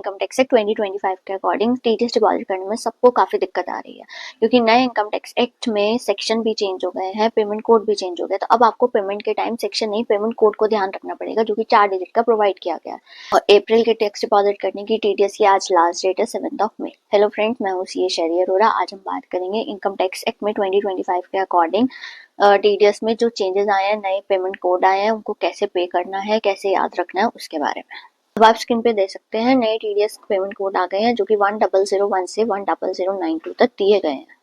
Income tax act 2025 के according TDS deposit करने में सबको काफी दिक्कत आ रही है, क्योंकि नए इनकम टैक्स एक्ट में सेक्शन भी चेंज हो गए हैं, पेमेंट कोड भी चेंज हो गया। तो अब आपको पेमेंट के टाइम सेक्शन नहीं, पेमेंट कोड को ध्यान रखना पड़ेगा, जो कि 4 डिजिट का प्रोवाइड किया गया है। और अप्रैल के टैक्स डिपॉजिट करने की टीडीएस की आज लास्ट डेट है 7 मई। हेलो फ्रेंड्स, मैं हूँ सीए शहरी अरोरा। आज हम बात करेंगे इनकम टैक्स एक्ट में 2025 के अकॉर्डिंग टीडीएस में जो चेंजेस आए हैं, नए पेमेंट कोड आए हैं, उनको कैसे पे करना है, कैसे याद रखना है, उसके बारे में। अब आप स्क्रीन पे देख सकते हैं नए टीडीएस पेमेंट कोड आ गए हैं, जो कि 1001 से 10092 तक दिए गए हैं।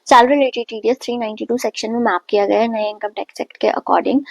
सैलरी रिलेटेड टीडीएस 392 सेक्शन में मैप किया गया है नए इनकम टैक्स एक्ट के अकॉर्डिंग।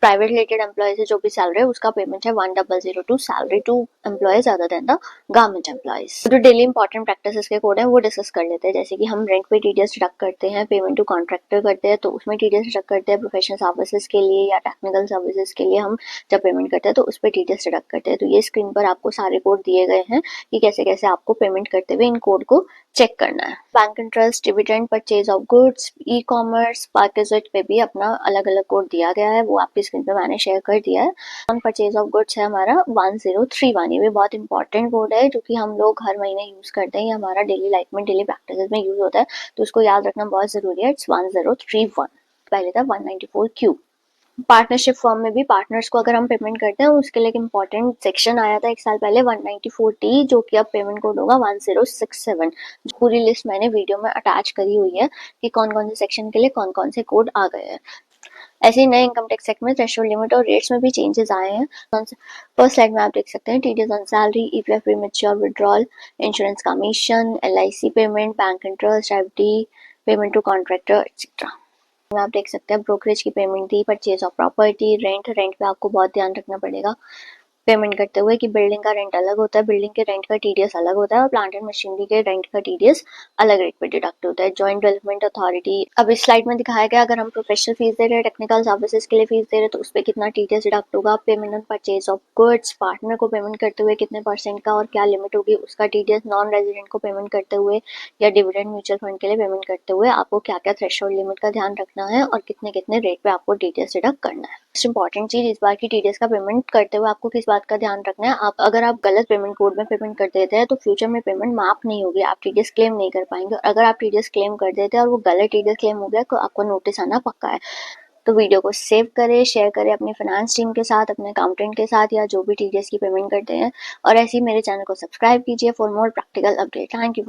प्राइवेट रिलेटेड एम्प्लॉयज है जो भी सैलरी है उसका पेमेंट है 1002 salary to employees other than the government employees. जो डेली इंपॉर्टेंट प्रैक्टिसेस के कोड है वो डिस्कस कर लेते हैं, जैसे कि हम रेंट पे टीडीएस डिडक्ट करते हैं, पेमेंट टू कॉन्ट्रैक्टर करते हैं तो उसमें टीडीएस डिडक्ट करते हैं, प्रोफेशनल सर्विसेज के लिए या टेक्निकल सर्विसेज के लिए हम जब पेमेंट करते हैं तो उस पर टीडीएस डिडक्ट करते हैं। तो ये स्क्रीन पर आपको सारे कोड दिए गए हैं कि कैसे कैसे आपको पेमेंट करते हुए इन कोड को चेक करना है। Bank interest, dividend, purchase of goods, e commerce, parked पे भी अपना अलग अलग कोड दिया गया है, वो आपकी स्क्रीन पे मैंने शेयर कर दिया है। ऑन परचेज ऑफ गुड्स है हमारा 1031। ये भी बहुत इंपॉर्टेंट कोड है जो कि हम लोग हर महीने यूज करते हैं, ये हमारा डेली लाइफ में, डेली प्रैक्टिस में यूज होता है, तो उसको याद रखना बहुत जरूरी है। इट्स 1031, पहले था 194Q। पार्टनरशिप फॉर्म में भी पार्टनर्स को अगर हम पेमेंट करते हैं उसके लिए एक इम्पॉर्टेंट सेक्शन आया था 1 साल पहले 194T, जो कि अब पेमेंट कोड होगा 1067। पूरी लिस्ट मैंने वीडियो में अटैच करी हुई है कि कौन कौन से सेक्शन के लिए कौन कौन से कोड आ गए हैं। ऐसे ही नए इनकम टैक्स एक्ट में थ्रेशोल्ड लिमिट और रेट्स में भी चेंजेस आए हैं। फर्स्ट स्लाइड में आप देख सकते हैं TDS on salary, EPF premature withdrawal, insurance commission, LIC payment, bank interest, FD, payment to contractor etcetera. आप देख सकते हैं ब्रोकरेज की पेमेंट थी, परचेज ऑफ प्रॉपर्टी, रेंट पे आपको बहुत ध्यान रखना पड़ेगा पेमेंट करते हुए कि बिल्डिंग का रेंट अलग होता है, बिल्डिंग के रेंट का टीडीएस अलग होता है और प्लांट एंड मशीनरी के रेंट का टीडीएस अलग रेट पे डिडक्ट होता है। जॉइंट डेवलपमेंट अथॉरिटी, अब इस स्लाइड में दिखाया गया अगर हम प्रोफेशनल फीस दे रहे हैं, टेक्निकल सर्विसेज के लिए फीस दे रहे हैं तो उस पर कितना टीडीएस डिडक्ट होगा, payment on purchase of goods, partner को पेमेंट करते हुए कितने % का और क्या लिमिट होगी उसका टीडीएस, नॉन रेजिडेंट को पेमेंट करते हुए या डिविडेंड म्यूचुअल फंड के लिए पेमेंट करते हुए आपको क्या क्या थ्रेशोल्ड लिमिट का ध्यान रखना है और कितने कितने रेट पे आपको टीडीएस डिडक्ट करना है। मोस्ट इंपॉर्टेंट चीज, इस बार की टीडीएस का पेमेंट करते हुए आपको किस बात का ध्यान रखना है, अगर आप गलत पेमेंट कोड में पेमेंट कर देते हैं तो फ्यूचर में पेमेंट माफ नहीं होगी, आप टीडीएस क्लेम नहीं कर पाएंगे। और अगर आप टीडीएस क्लेम कर देते हैं और वो गलत टीडीएस क्लेम हो गया तो आपको नोटिस आना पक्का है। तो वीडियो को सेव करें, शेयर करें अपनी फाइनेंस टीम के साथ, अपने अकाउंटेंट के साथ या जो भी टीडीएस की पेमेंट करते हैं, और ऐसे ही मेरे चैनल को सब्सक्राइब कीजिए for more practical update. Thank you.